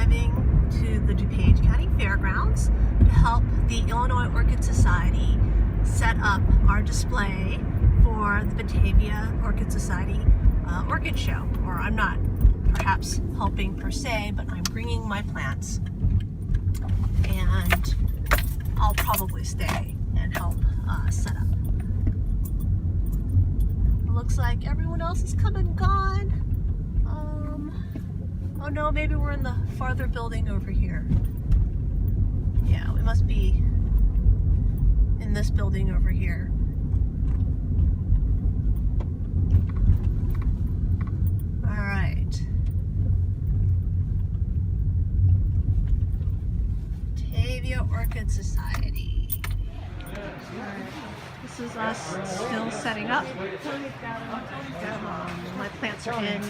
driving to the DuPage County Fairgrounds to help the Illinois Orchid Society set up our display for the Batavia Orchid Society Orchid Show. Or I'm not perhaps helping per se, but I'm bringing my plants, and I'll probably stay and help set up. It looks like everyone else has come and gone. Oh no, maybe we're in the farther building over here. Yeah, we must be in this building over here. All right. Batavia Orchid Society. This is us still setting up. My plants are in.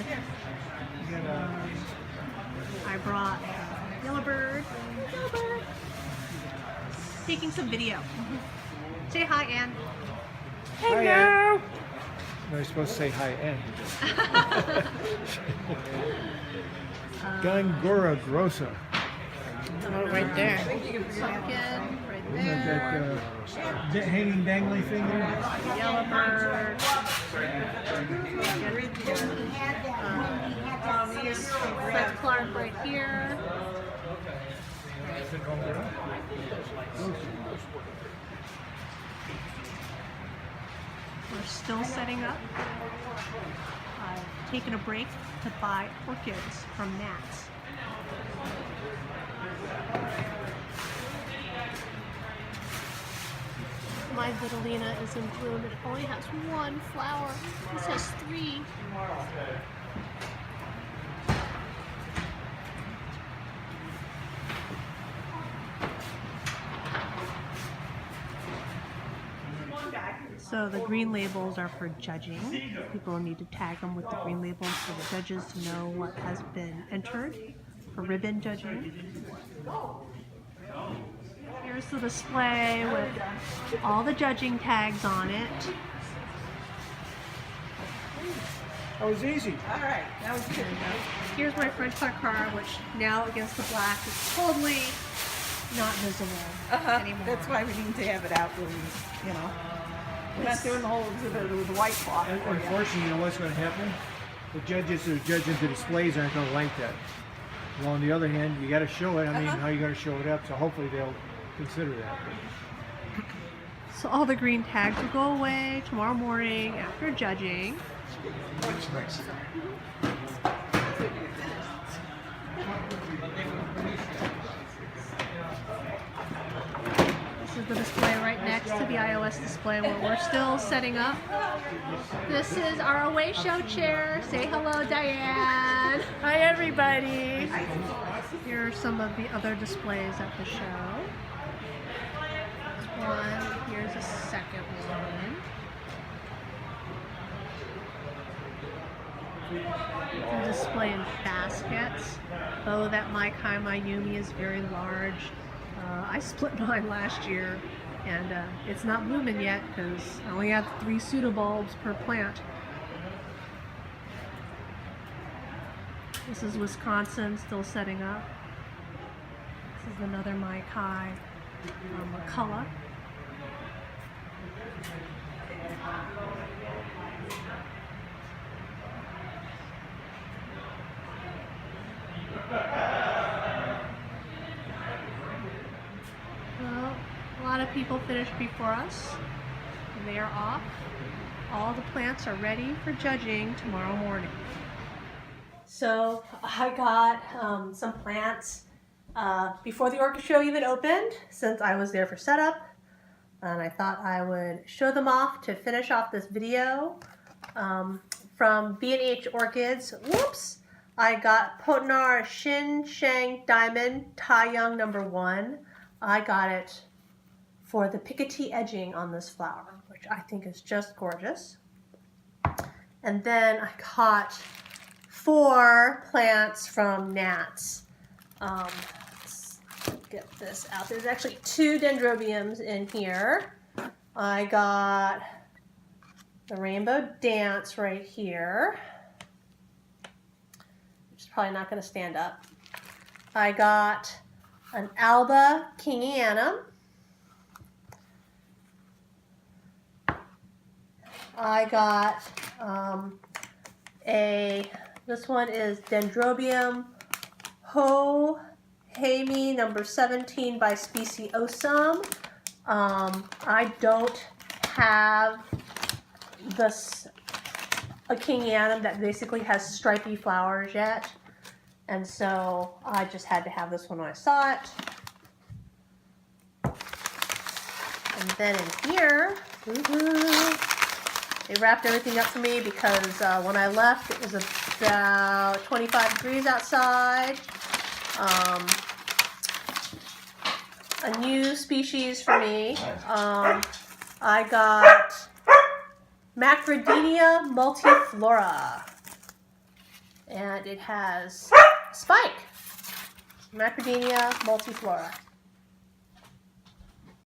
I brought Yellowbird. Taking some video. Say hi, Ann. Hello. No, you're supposed to say hi, Ann. Gangora grossa. Oh, right there. Pumpkin, right there. That hanging dangly thing there. Yellowbird. Fred Clark right here. We're still setting up. I've taken a break to buy orchids from Matt's. My Vitalina is in bloom. It only has one flower. This has three. So the green labels are for judging. People need to tag them with the green labels for the judges to know what has been entered for ribbon judging. Here's the display with all the judging tags on it. That was easy. All right, that was good. Here's my French car, which now against the black is totally not visible anymore. That's why we need to have it out when we, you know. We're not doing the whole exhibit with the white cloth. Unfortunately, you know what's going to happen? The judges who are judging the displays aren't going to like that. Well, on the other hand, you got to show it. I mean, how you got to show it up? So hopefully they'll consider that. So all the green tags will go away tomorrow morning after judging. That's nice. This is the display right next to the iOS display where we're still setting up. This is our away show chair. Say hello, Diane. Hi, everybody. Here are some of the other displays at the show. Here's one. Here's a second one. A display in baskets. Oh, that Mai Kai Mayumi is very large. I split mine last year, and it's not blooming yet because I only have 3 pseudobulbs per plant. This is Wisconsin, still setting up. This is another Mai Kai McCullough. Well, a lot of people finished before us. They are off. All the plants are ready for judging tomorrow morning. So I got some plants before the orchid show even opened, since I was there for setup, and I thought I would show them off to finish off this video. From B&H Orchids, whoops, I got Potinar Shin Shang Diamond Tai Young #1. I got it for the picoty edging on this flower, which I think is just gorgeous. And then I got 4 plants from Nats. Let's get this out. There's actually 2 dendrobiums in here. I got the Rainbow Dance right here, which is probably not going to stand up. I got an Alba Kingianum. I got this one is Dendrobium Hohamy number 17 by Speciosum. I don't have a Kingianum that basically has stripy flowers yet, and so I just had to have this one when I saw it. And then in here, they wrapped everything up for me because when I left it was about 25 degrees outside. A new species for me. I got Macradinia multiflora, and it has spike. Macradinia multiflora.